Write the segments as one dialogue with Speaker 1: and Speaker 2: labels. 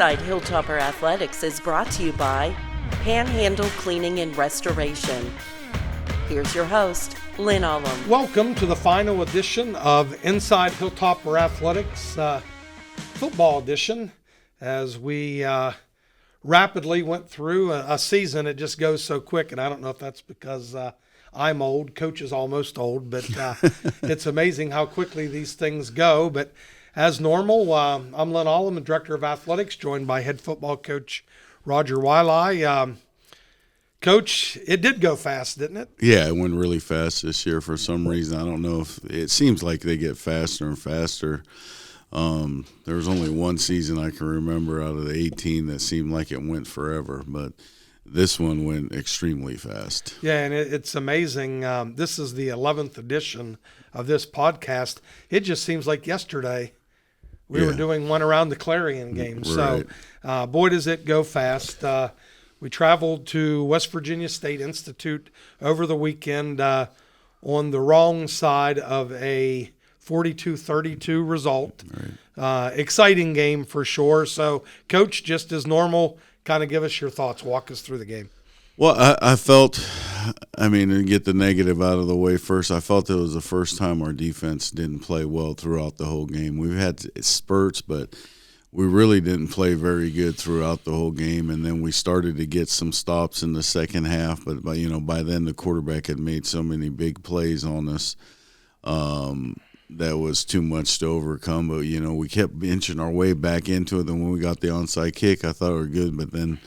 Speaker 1: Inside Hilltopper Athletics is brought to you by Panhandle Cleaning and Restoration. Here's your host, Lynn Alum.
Speaker 2: Welcome to the final edition of Inside Hilltopper Athletics, football edition. As we rapidly went through a season, it just goes so quick, and I don't know if that's because I'm old. Coach is almost old, but it's amazing how quickly these things go. But as normal, I'm Lynn Alum, the Director of Athletics, joined by head football coach Roger Waialae. Coach, it did go fast, didn't it?
Speaker 3: Yeah, it went really fast this year for some reason. I don't know if it seems like they get faster and faster. There was only one season I can remember out of the 18 that seemed like it went forever, but this one went extremely fast.
Speaker 2: Yeah, and it's amazing. This is the 11th edition of this podcast. It just seems like yesterday we were doing one around the Clarion game.
Speaker 3: Right.
Speaker 2: So, boy, does it go fast. We traveled to West Virginia State Institute over the weekend on the wrong side of a 42-32 result. Right. Exciting game for sure. So, Coach, just as normal, kind of give us your thoughts. Walk us through the game.
Speaker 3: Well, I felt, to get the negative out of the way first, I felt it was the first time our defense didn't play well throughout the whole game. We've had spurts, but we really didn't play very good throughout the whole game, and then we started to get some stops in the second half. But by then the quarterback had made so many big plays on us that was too much to overcome. But we kept inching our way back into it. Then when we got the onside kick, I thought we were good, but then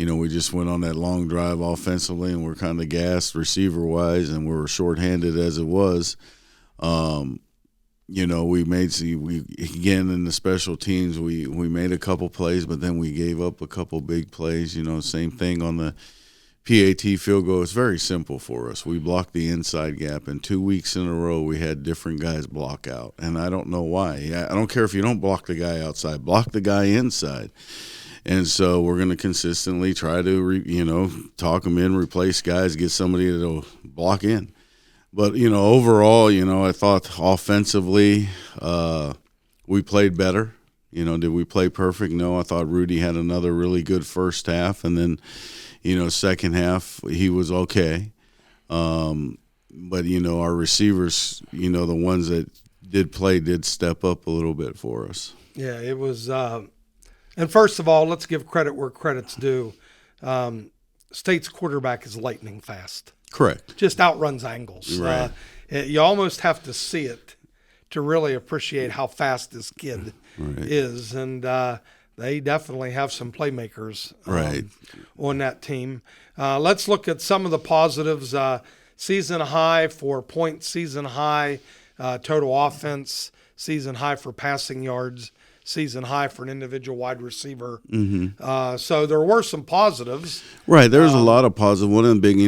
Speaker 3: we just went on that long drive offensively, and we're kind of gassed receiver-wise, and we were shorthanded as it was. We again in the special teams, we made a couple plays, but then we gave up a couple big plays. Same thing on the PAT field goal. It's very simple for us. We blocked the inside gap, and 2 weeks in a row we had different guys block out, and I don't know why. I don't care if you don't block the guy outside, block the guy inside. And so we're going to consistently try to, talk them in, replace guys, get somebody that'll block in. But, overall, I thought offensively we played better. Did we play perfect? No, I thought Rudy had another really good first half. And then, second half he was okay. But, our receivers, the ones that did play did step up a little bit for us.
Speaker 2: Yeah, it was and first of all, let's give credit where credit's due. State's quarterback is lightning fast.
Speaker 3: Correct.
Speaker 2: Just outruns angles.
Speaker 3: Right.
Speaker 2: You almost have to see it to really appreciate how fast this kid is. And they definitely have some playmakers on that team. Let's look at some of the positives. Season high for points, season high total offense, season high for passing yards, season high for an individual wide receiver. Mm-hmm. So there were some positives.
Speaker 3: Right, there's a lot of positives. One of the big,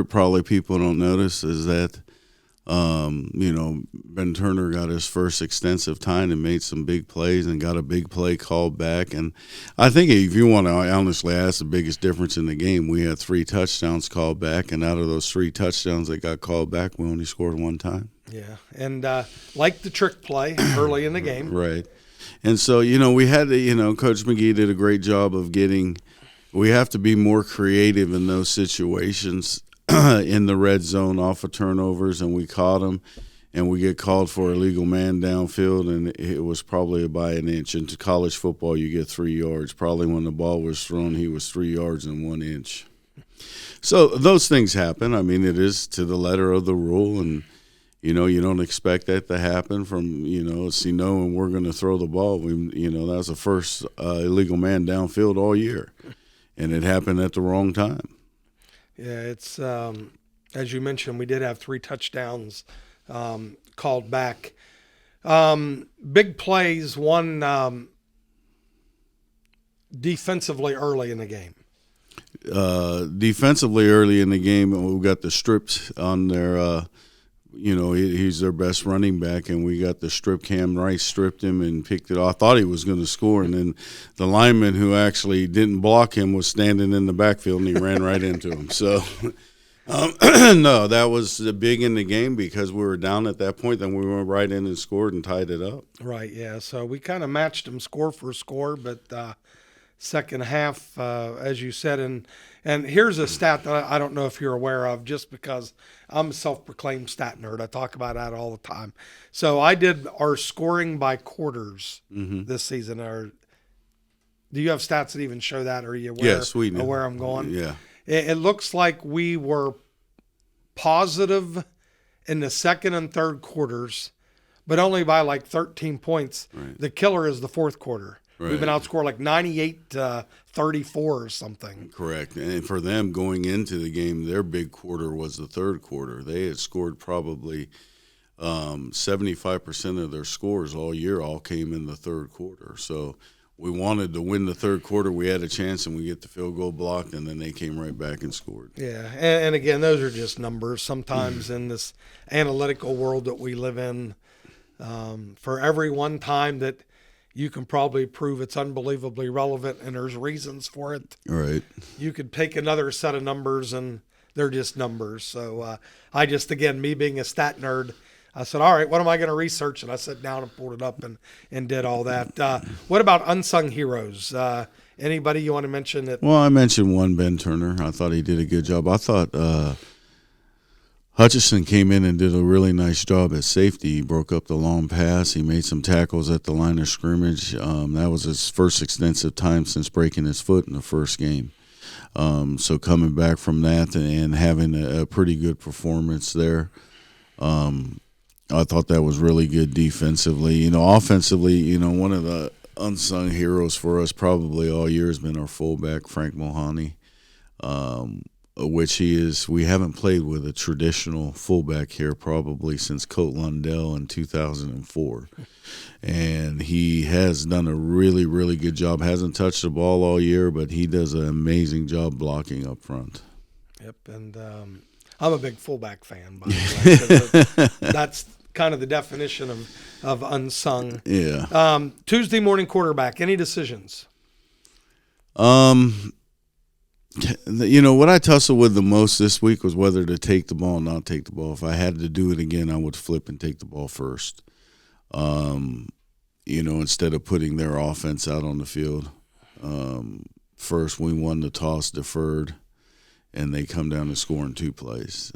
Speaker 3: probably people don't notice is that, Ben Turner got his first extensive time and made some big plays and got a big play called back. And I think if you want to honestly ask the biggest difference in the game, we had 3 touchdowns called back, and out of those 3 touchdowns that got called back, we only scored 1 time.
Speaker 2: Yeah, and like the trick play early in the game.
Speaker 3: Right. And so, we had to, Coach McGee did a great job of we have to be more creative in those situations in the red zone off of turnovers, and we caught them, and we get called for a illegal man downfield, and it was probably by an inch. Into college football, you get 3 yards. Probably when the ball was thrown, he was 3 yards and 1 inch. So those things happen. It is to the letter of the rule, and you don't expect that to happen from, and we're going to throw the ball. That was the first illegal man downfield all year, and it happened at the wrong time.
Speaker 2: Yeah, it's, as you mentioned, we did have 3 touchdowns called back. Big plays, one defensively early in the game.
Speaker 3: Defensively early in the game, we got the strips on their he's their best running back, and we got the strip. Cam Rice stripped him and picked it off. Thought he was going to score, and then the lineman who actually didn't block him was standing in the backfield, and he ran right into him. So, no, that was big in the game because we were down at that point. Then we went right in and scored and tied it up.
Speaker 2: Right, yeah. So we kind of matched them score for score, but second half, as you said. And here's a stat that I don't know if you're aware of, just because I'm a self-proclaimed stat nerd. I talk about that all the time. So I did our scoring by quarters this season. Do you have stats that even show that? Are you aware
Speaker 3: Yes, we do.
Speaker 2: of where I'm going?
Speaker 3: Yeah.
Speaker 2: It looks like we were positive in the second and third quarters, but only by like 13 points.
Speaker 3: Right.
Speaker 2: The killer is the fourth quarter.
Speaker 3: Right.
Speaker 2: We've been outscored like 98-34 or something.
Speaker 3: Correct. And for them going into the game, their big quarter was the third quarter. They had scored probably 75% of their scores all year all came in the third quarter. So we wanted to win the third quarter. We had a chance, and we get the field goal blocked, and then they came right back and scored.
Speaker 2: Yeah, and again, those are just numbers. Sometimes in this analytical world that we live in, for every one time that you can probably prove it's unbelievably relevant and there's reasons for it,
Speaker 3: Right.
Speaker 2: you could take another set of numbers and they're just numbers. So I just, again, me being a stat nerd, I said, all right, what am I going to research? And I sat down and pulled it up and did all that. What about unsung heroes? Anybody you want to mention that?
Speaker 3: Well, I mentioned one, Ben Turner. I thought he did a good job. I thought Hutchison came in and did a really nice job at safety. He broke up the long pass. He made some tackles at the line of scrimmage. That was his first extensive time since breaking his foot in the first game. So coming back from that and having a pretty good performance there. I thought that was really good defensively. Offensively, one of the unsung heroes for us probably all year has been our fullback, Frank Mohani, which he is. We haven't played with a traditional fullback here probably since Colt Lundell in 2004. And he has done a really, really good job. Hasn't touched the ball all year, but he does an amazing job blocking up front.
Speaker 2: Yep, and I'm a big fullback fan, by the way. That's kind of the definition of unsung.
Speaker 3: Yeah.
Speaker 2: Tuesday morning quarterback, any decisions?
Speaker 3: What I tussled with the most this week was whether to take the ball or not take the ball. If I had to do it again, I would flip and take the ball first. Instead of putting their offense out on the field. First, we won the toss deferred, and they come down to score in 2 plays.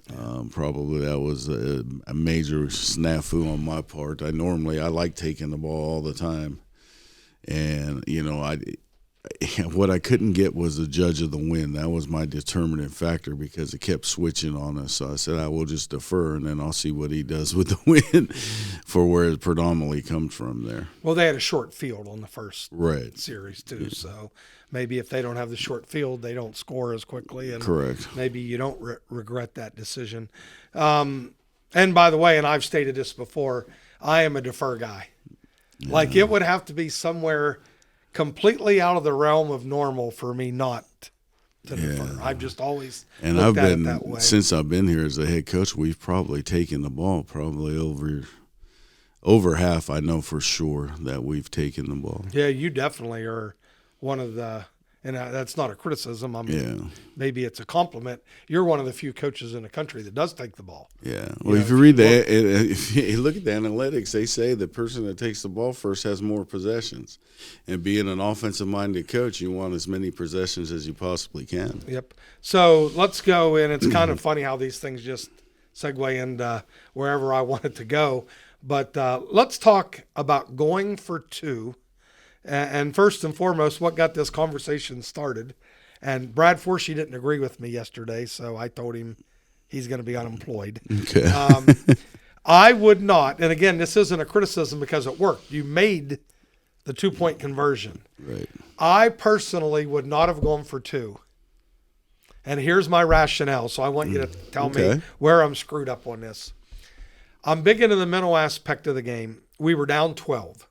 Speaker 3: Probably that was a major snafu on my part. I like taking the ball all the time. And, what I couldn't get was the judge of the wind. That was my determinant factor because it kept switching on us. So I said, I will just defer, and then I'll see what he does with the wind for where it predominantly comes from there.
Speaker 2: Well, they had a short field on the first
Speaker 3: right.
Speaker 2: series too, so maybe if they don't have the short field, they don't score as quickly. And
Speaker 3: correct.
Speaker 2: Maybe you don't regret that decision. And by the way, and I've stated this before, I am a defer guy. Yeah. Like it would have to be somewhere completely out of the realm of normal for me not to defer. I've just always looked at it that way.
Speaker 3: Since I've been here as the head coach, we've probably taken the ball probably over half. I know for sure that we've taken the ball.
Speaker 2: Yeah, you definitely are one of the, and that's not a criticism. Maybe it's a compliment. You're one of the few coaches in the country that does take the ball.
Speaker 3: Yeah. Well, if you read if you look at the analytics, they say the person that takes the ball first has more possessions. And being an offensive-minded coach, you want as many possessions as you possibly can.
Speaker 2: Yep. So let's go, and it's kind of funny how these things just segue into wherever I want it to go. But let's talk about going for 2. And first and foremost, what got this conversation started. And Brad Forsey didn't agree with me yesterday, so I told him he's going to be unemployed.
Speaker 3: Okay.
Speaker 2: I would not, and again, this isn't a criticism because it worked. You made the 2-point conversion.
Speaker 3: Right.
Speaker 2: I personally would not have gone for 2. And here's my rationale, so I want you to tell me where I'm screwed up on this. I'm big into the mental aspect of the game. We were down 12.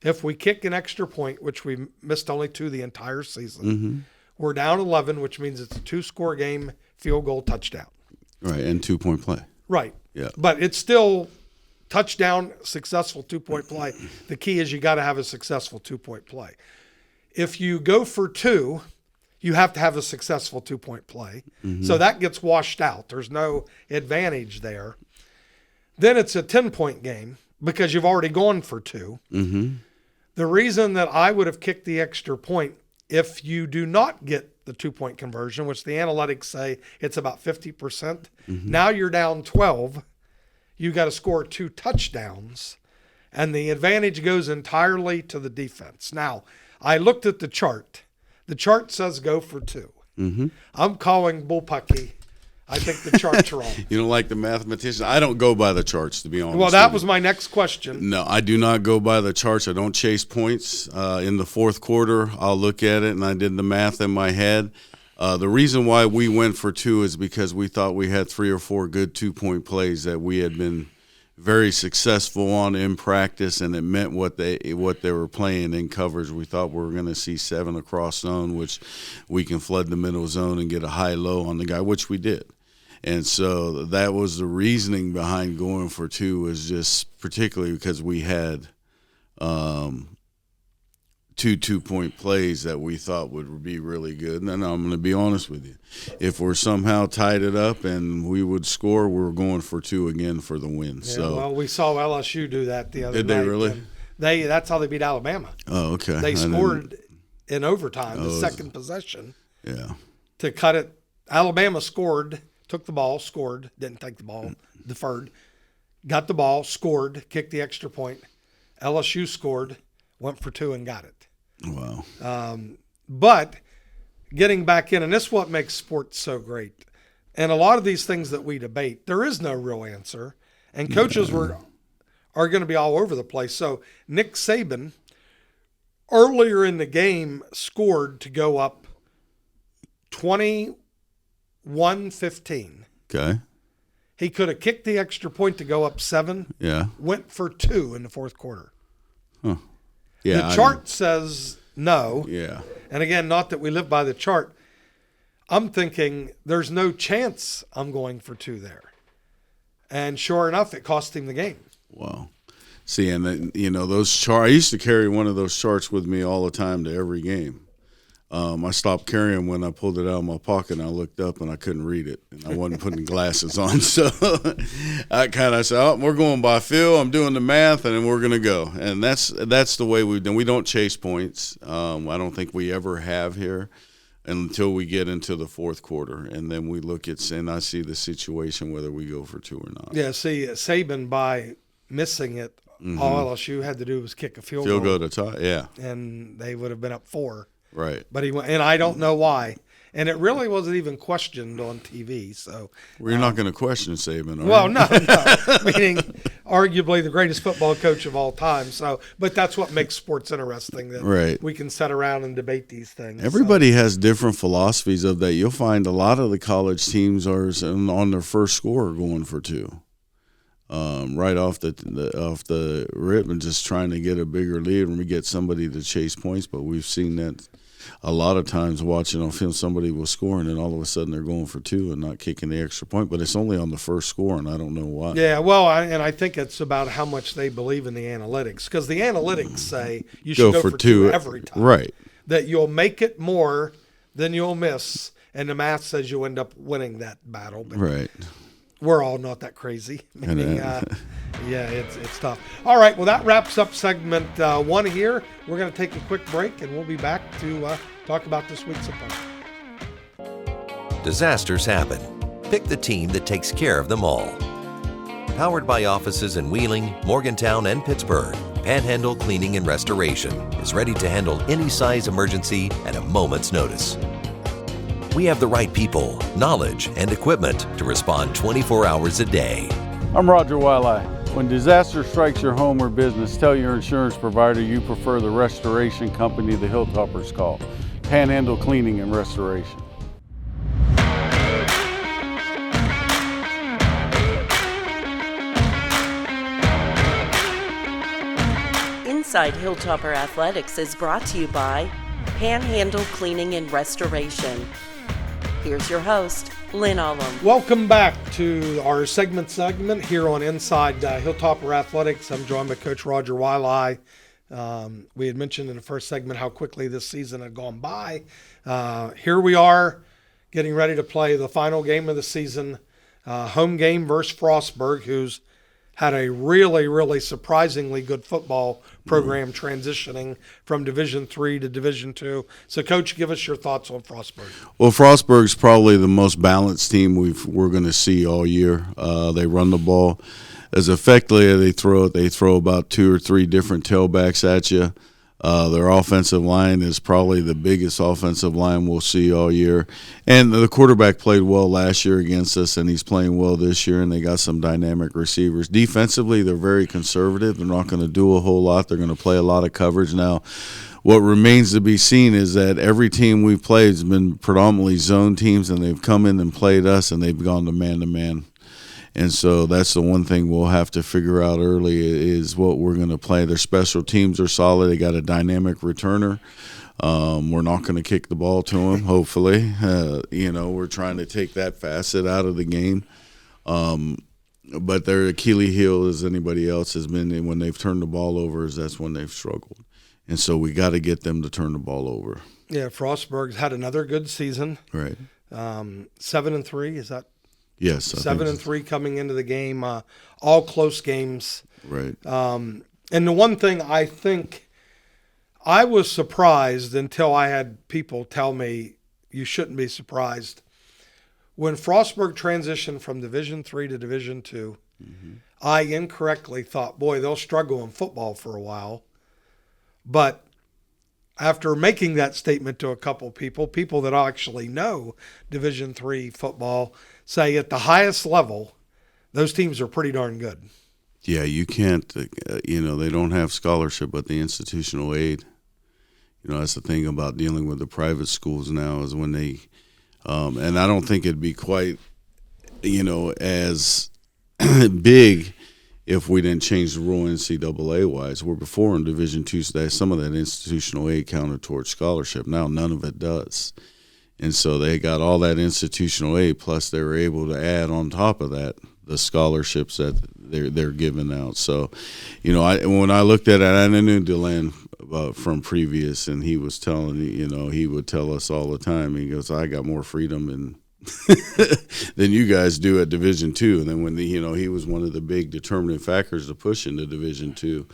Speaker 2: If we kick an extra point, which we missed only 2 the entire season, we're down 11, which means it's a 2-score game, field goal, touchdown.
Speaker 3: Right, and 2-point play.
Speaker 2: Right.
Speaker 3: Yeah.
Speaker 2: But it's still touchdown, successful 2-point play. The key is you got to have a successful 2-point play. If you go for 2, you have to have a successful 2-point play. So that gets washed out. There's no advantage there. Then it's a 10-point game because you've already gone for 2. The reason that I would have kicked the extra point if you do not get the 2-point conversion, which the analytics say it's about 50%, now you're down 12. You got to score 2 touchdowns, and the advantage goes entirely to the defense. Now, I looked at the chart. The chart says go for 2. I'm calling bullpucky. I think the charts are wrong.
Speaker 3: You don't like the mathematicians? I don't go by the charts, to be honest.
Speaker 2: Well, that was my next question.
Speaker 3: No, I do not go by the charts. I don't chase points. In the fourth quarter, I'll look at it, and I did the math in my head. The reason why we went for 2 is because we thought we had 3 or 4 good 2-point plays that we had been very successful on in practice, and it meant what they were playing in coverage. We thought we were going to see 7 across zone, which we can flood the middle zone and get a high-low on the guy, which we did. And so that was the reasoning behind going for 2, is just particularly because we had 2 2-point plays that we thought would be really good. And then I'm going to be honest with you. If we're somehow tied it up and we would score, we're going for 2 again for the win.
Speaker 2: Yeah,
Speaker 3: so
Speaker 2: well, we saw LSU do that the other night.
Speaker 3: Did they really?
Speaker 2: That's how they beat Alabama.
Speaker 3: Oh, okay.
Speaker 2: They scored in overtime, the second possession.
Speaker 3: Yeah.
Speaker 2: To cut it. Alabama scored, took the ball, scored, didn't take the ball, deferred, got the ball, scored, kicked the extra point. LSU scored, went for 2 and got it.
Speaker 3: Wow.
Speaker 2: But getting back in, and this is what makes sports so great. And a lot of these things that we debate, there is no real answer. And coaches are going to be all over the place. So Nick Saban, earlier in the game, scored to go up 21-15.
Speaker 3: Okay.
Speaker 2: He could have kicked the extra point to go up 7.
Speaker 3: Yeah.
Speaker 2: Went for 2 in the fourth quarter.
Speaker 3: Huh. Yeah.
Speaker 2: The chart says no.
Speaker 3: Yeah.
Speaker 2: And again, not that we live by the chart. I'm thinking there's no chance I'm going for 2 there. And sure enough, it cost him the game.
Speaker 3: Wow. See, and then, those charts, I used to carry one of those charts with me all the time to every game. I stopped carrying when I pulled it out of my pocket, and I looked up and I couldn't read it, and I wasn't putting glasses on. So I kind of said, "Oh, we're going by feel. I'm doing the math, and then we're going to go." And that's the way we've done. We don't chase points. I don't think we ever have here until we get into the fourth quarter, and then we look at, and I see the situation whether we go for 2 or not.
Speaker 2: Yeah, see, Saban, by missing it, all LSU had to do was kick a field goal.
Speaker 3: Field goal to tie, yeah.
Speaker 2: And they would have been up 4.
Speaker 3: Right.
Speaker 2: But he went, and I don't know why. And it really wasn't even questioned on TV. So
Speaker 3: well, you're not going to question Saban, are
Speaker 2: well,
Speaker 3: you?
Speaker 2: no. Meaning arguably the greatest football coach of all time. So, but that's what makes sports interesting, that
Speaker 3: right.
Speaker 2: we can sit around and debate these things.
Speaker 3: Everybody has different philosophies of that. You'll find a lot of the college teams are on their first score going for 2. Right off the rip, and just trying to get a bigger lead when we get somebody to chase points. But we've seen that a lot of times watching on film, somebody will score and then all of a sudden they're going for 2 and not kicking the extra point. But it's only on the first score, and I don't know why.
Speaker 2: Yeah, well, I think it's about how much they believe in the analytics, because the analytics say you should go for 2 every time.
Speaker 3: Right.
Speaker 2: That you'll make it more than you'll miss, and the math says you'll end up winning that battle. But
Speaker 3: right.
Speaker 2: We're all not that crazy. Meaning, yeah, it's tough. All right, well, that wraps up segment 1 here. We're going to take a quick break, and we'll be back to talk about this week's opponent.
Speaker 4: Disasters happen. Pick the team that takes care of them all. Powered by offices in Wheeling, Morgantown, and Pittsburgh, Panhandle Cleaning and Restoration is ready to handle any size emergency at a moment's notice. We have the right people, knowledge, and equipment to respond 24 hours a day.
Speaker 5: I'm Roger Waialae. When disaster strikes your home or business, tell your insurance provider you prefer the restoration company the Hilltoppers call, Panhandle Cleaning and Restoration.
Speaker 1: Inside Hilltopper Athletics is brought to you by Panhandle Cleaning and Restoration. Here's your host, Lynn Coach.
Speaker 2: Welcome back to our segment here on Inside Hilltopper Athletics. I'm joined by Coach Roger Waialae. We had mentioned in the first segment how quickly this season had gone by. Here we are getting ready to play the final game of the season, home game versus Frostburg, who's had a really, really surprisingly good football program transitioning from Division III to Division II. So, Coach, give us your thoughts on Frostburg.
Speaker 3: Well, Frostburg's probably the most balanced team we're going to see all year. They run the ball as effectively as they throw it. They throw about 2 or 3 different tailbacks at you. Their offensive line is probably the biggest offensive line we'll see all year. And the quarterback played well last year against us, and he's playing well this year, and they got some dynamic receivers. Defensively, they're very conservative. They're not going to do a whole lot. They're going to play a lot of coverage now. What remains to be seen is that every team we've played has been predominantly zone teams, and they've come in and played us, and they've gone to man-to-man. And so that's the one thing we'll have to figure out early is what we're going to play. Their special teams are solid. They got a dynamic returner. We're not going to kick the ball to them, hopefully. We're trying to take that facet out of the game. But their Achilles heel, as anybody else has been, when they've turned the ball over, that's when they've struggled. And so we got to get them to turn the ball over.
Speaker 2: Yeah, Frostburg's had another good season.
Speaker 3: Right.
Speaker 2: 7-3, is that?
Speaker 3: Yes.
Speaker 2: 7-3 coming into the game, all close games.
Speaker 3: Right.
Speaker 2: And the one thing I think I was surprised until I had people tell me you shouldn't be surprised. When Frostburg transitioned from Division III to Division II, I incorrectly thought, boy, they'll struggle in football for a while. But after making that statement to a couple people that actually know Division III football, say at the highest level, those teams are pretty darn good.
Speaker 3: Yeah, you can't, they don't have scholarship, but the institutional aid. That's the thing about dealing with the private schools now is when they, and I don't think it'd be quite, as big if we didn't change the rule NCAA-wise. Where before in Division II, some of that institutional aid counted towards scholarship. Now none of it does. And so they got all that institutional aid, plus they were able to add on top of that the scholarships that they're giving out. So, when I looked at it, I knew Deland from previous, and he was telling me, he would tell us all the time. He goes, "I got more freedom than you guys do at Division II." And then when he was one of the big determining factors to push into Division II,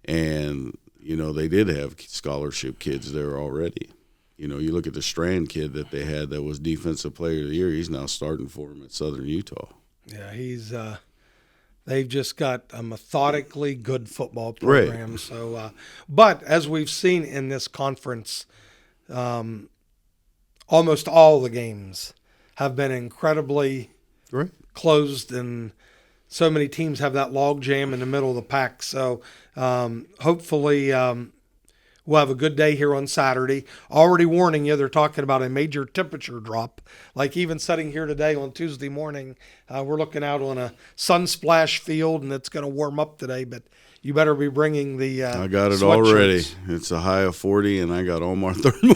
Speaker 3: and they did have scholarship kids there already. You look at the Strand kid that they had that was Defensive Player of the Year. He's now starting for him at Southern Utah.
Speaker 2: Yeah, they've just got a methodically good football program.
Speaker 3: Right.
Speaker 2: So, but as we've seen in this conference, almost all the games have been incredibly closed, and so many teams have that log jam in the middle of the pack. So, hopefully, we'll have a good day here on Saturday. Already warning you, they're talking about a major temperature drop. Like even sitting here today on Tuesday morning, we're looking out on a sun-splashed field, and it's going to warm up today. But you better be bringing the
Speaker 3: I got it
Speaker 2: sweatshirts.
Speaker 3: already. It's a high of 40, and I got all my thermal.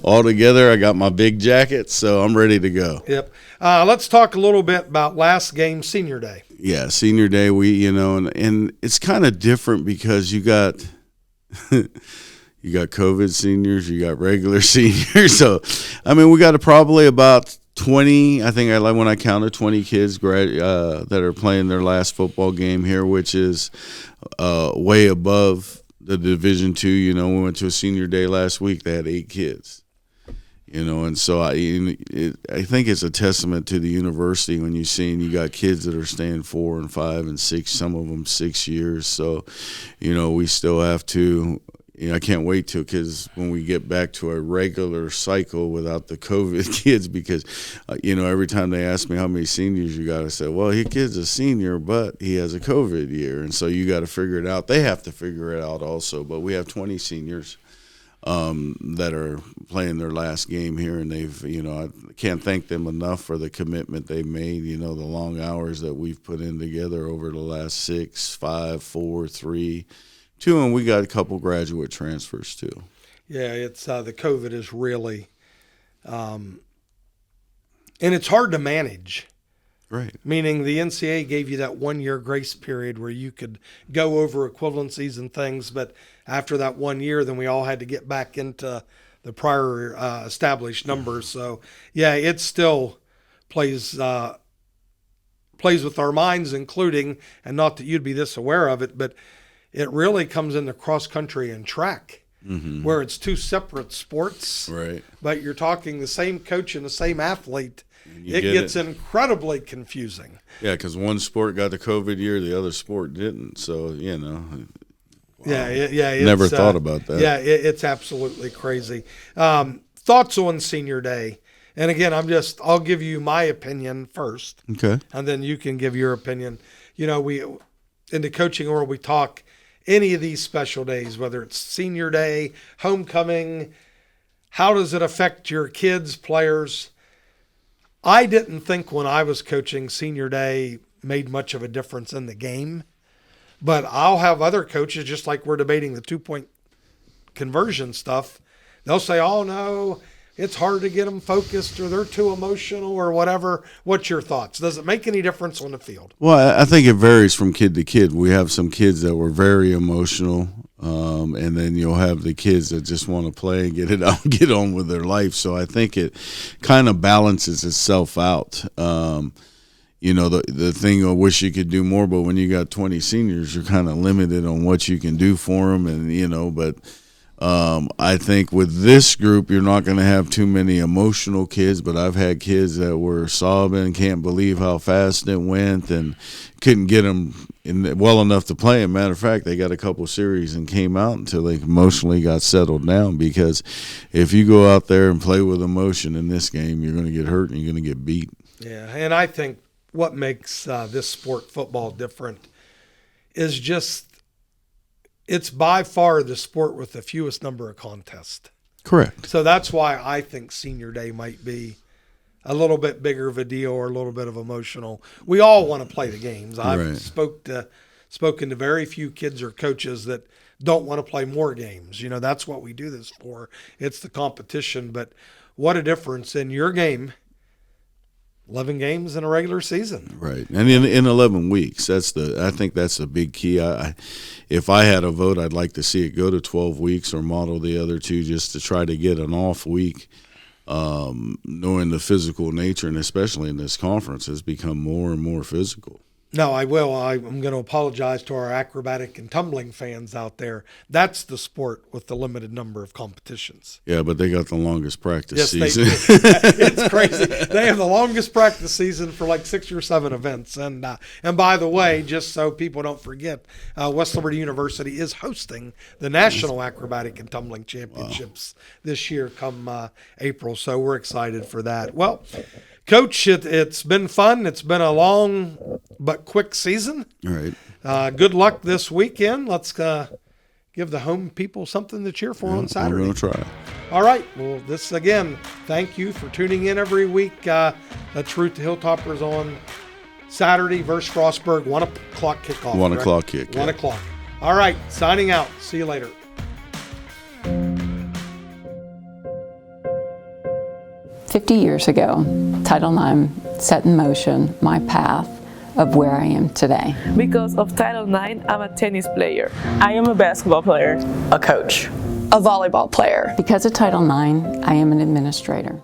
Speaker 3: All together, I got my big jacket, so I'm ready to go.
Speaker 2: Yep. Let's talk a little bit about last game, Senior Day.
Speaker 3: Yeah, Senior Day, and it's kind of different because you got – you got COVID seniors, you got regular seniors. So, we got probably about 20, I think when I counted 20 kids that are playing their last football game here, which is way above the Division II. We went to a Senior Day last week. They had 8 kids. And so I think it's a testament to the university when you got kids that are staying 4 and 5 and 6, some of them 6 years. So, we still have to. I can't wait because when we get back to a regular cycle without the COVID kids, because every time they ask me how many seniors you got, I say, well, his kid's a senior, but he has a COVID year, and so you got to figure it out. They have to figure it out also, but we have 20 seniors that are playing their last game here, and they've, I can't thank them enough for the commitment they've made, the long hours that we've put in together over the last 6, 5, 4, 3, 2, and we got a couple graduate transfers too.
Speaker 2: Yeah, it's the COVID is really, and it's hard to manage.
Speaker 3: Right.
Speaker 2: Meaning the NCAA gave you that 1-year grace period where you could go over equivalencies and things, but after that 1 year, then we all had to get back into the prior established numbers. So, yeah, it still plays plays with our minds, including, and not that you'd be this aware of it, but it really comes into cross country and track, where it's two separate sports.
Speaker 3: Right.
Speaker 2: But you're talking the same coach and the same athlete. It gets incredibly confusing.
Speaker 3: Yeah, because one sport got the COVID year, the other sport didn't. So, you know.
Speaker 2: Wow. Yeah.
Speaker 3: Never thought about that.
Speaker 2: Yeah, it's absolutely crazy. Thoughts on Senior Day? And again, I'll give you my opinion first.
Speaker 3: Okay.
Speaker 2: And then you can give your opinion. You know, in the coaching world, we talk any of these special days, whether it's Senior Day, homecoming, how does it affect your kids, players? I didn't think when I was coaching Senior Day made much of a difference in the game, but I'll have other coaches, just like we're debating the 2-point conversion stuff, they'll say, oh no, it's hard to get them focused or they're too emotional or whatever. What's your thoughts? Does it make any difference on the field?
Speaker 3: Well, I think it varies from kid to kid. We have some kids that were very emotional, and then you'll have the kids that just want to play and get it out and get on with their life. So I think it kind of balances itself out. You know, the thing I wish you could do more, but when you got 20 seniors, you're kind of limited on what you can do for them, and you know, but I think with this group, you're not going to have too many emotional kids, but I've had kids that were sobbing, can't believe how fast it went, and couldn't get them well enough to play. As a matter of fact, they got a couple series and came out until they emotionally got settled down, because if you go out there and play with emotion in this game, you're going to get hurt and you're going to get beat.
Speaker 2: Yeah, and I think what makes this sport, football, different is just it's by far the sport with the fewest number of contests.
Speaker 3: Correct.
Speaker 2: So that's why I think Senior Day might be a little bit bigger of a deal or a little bit of emotional. We all want to play the games. I've spoken to very few kids or coaches that don't want to play more games. You know, that's what we do this for. It's the competition. But what a difference in your game. 11 games in a regular season.
Speaker 3: Right. And in 11 weeks, I think that's the big key. If I had a vote, I'd like to see it go to 12 weeks or model the other two, just to try to get an off week, knowing the physical nature, and especially in this conference, has become more and more physical.
Speaker 2: No, I will. I'm going to apologize to our acrobatic and tumbling fans out there. That's the sport with the limited number of competitions.
Speaker 3: Yeah, but they got the longest practice season.
Speaker 2: It's crazy. They have the longest practice season for like 6 or 7 events. And by the way, just so people don't forget, West Liberty University is hosting the National Acrobatic and Tumbling Championships this year come April. So we're excited for that. Well, Coach, it's been fun. It's been a long but quick season.
Speaker 3: All right.
Speaker 2: Good luck this weekend. Let's give the home people something to cheer for on Saturday.
Speaker 3: We're going to try.
Speaker 2: All right. Well, this again, thank you for tuning in every week. Let's root the Hilltoppers on Saturday versus Frostburg, 1 o'clock kickoff.
Speaker 3: 1 o'clock kick.
Speaker 2: 1 o'clock. All right. Signing out. See you later.
Speaker 6: 50 years ago, Title IX set in motion my path of where I am today.
Speaker 7: Because of Title IX, I'm a tennis player.
Speaker 8: I am a basketball player.
Speaker 9: A coach. A volleyball player.
Speaker 6: Because of Title IX, I am an administrator.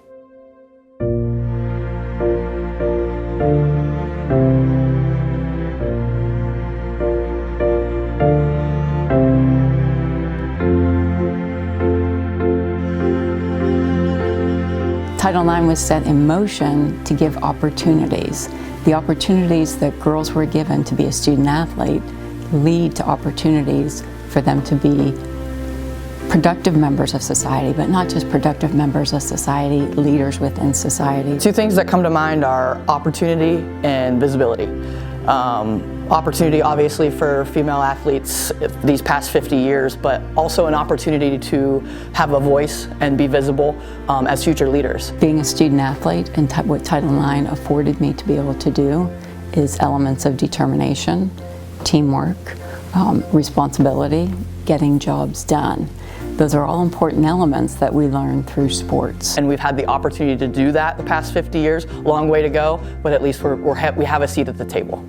Speaker 6: Title IX was set in motion to give opportunities. The opportunities that girls were given to be a student athlete lead to opportunities for them to be productive members of society, but not just productive members of society, leaders within society.
Speaker 9: 2 things that come to mind are opportunity and visibility. Opportunity, obviously, for female athletes these past 50 years, but also an opportunity to have a voice and be visible as future leaders.
Speaker 6: Being a student athlete and what Title IX afforded me to be able to do is elements of determination, teamwork, responsibility, getting jobs done. Those are all important elements that we learn through sports.
Speaker 9: And we've had the opportunity to do that the past 50 years. Long way to go, but at least we have a seat at the table.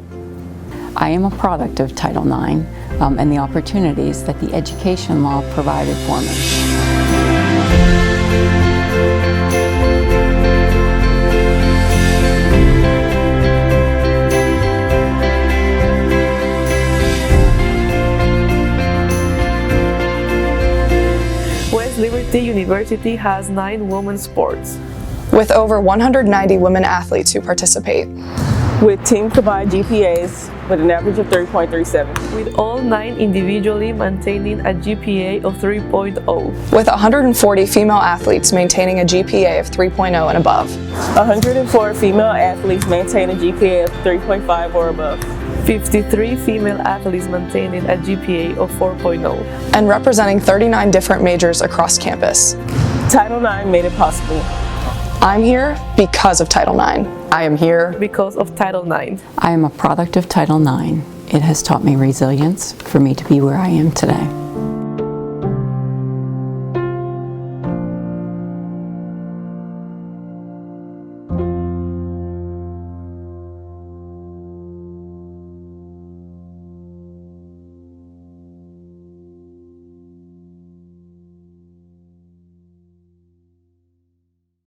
Speaker 6: I am a product of Title IX and the opportunities that the education law provided for me.
Speaker 7: The university has 9 women's sports,
Speaker 10: with over 190 women athletes who participate,
Speaker 8: with team combined GPAs with an average of 3.37,
Speaker 7: with all 9 individually maintaining a GPA of 3.0,
Speaker 10: with 140 female athletes maintaining a GPA of 3.0 and above,
Speaker 8: 104 female athletes maintain a GPA of 3.5 or above,
Speaker 7: 53 female athletes maintaining a GPA of 4.0,
Speaker 10: and representing 39 different majors across campus.
Speaker 8: Title IX made it possible.
Speaker 10: I'm here because of Title IX.
Speaker 9: I am here
Speaker 7: because of Title IX.
Speaker 6: I am a product of Title IX. It has taught me resilience for me to be where I am today.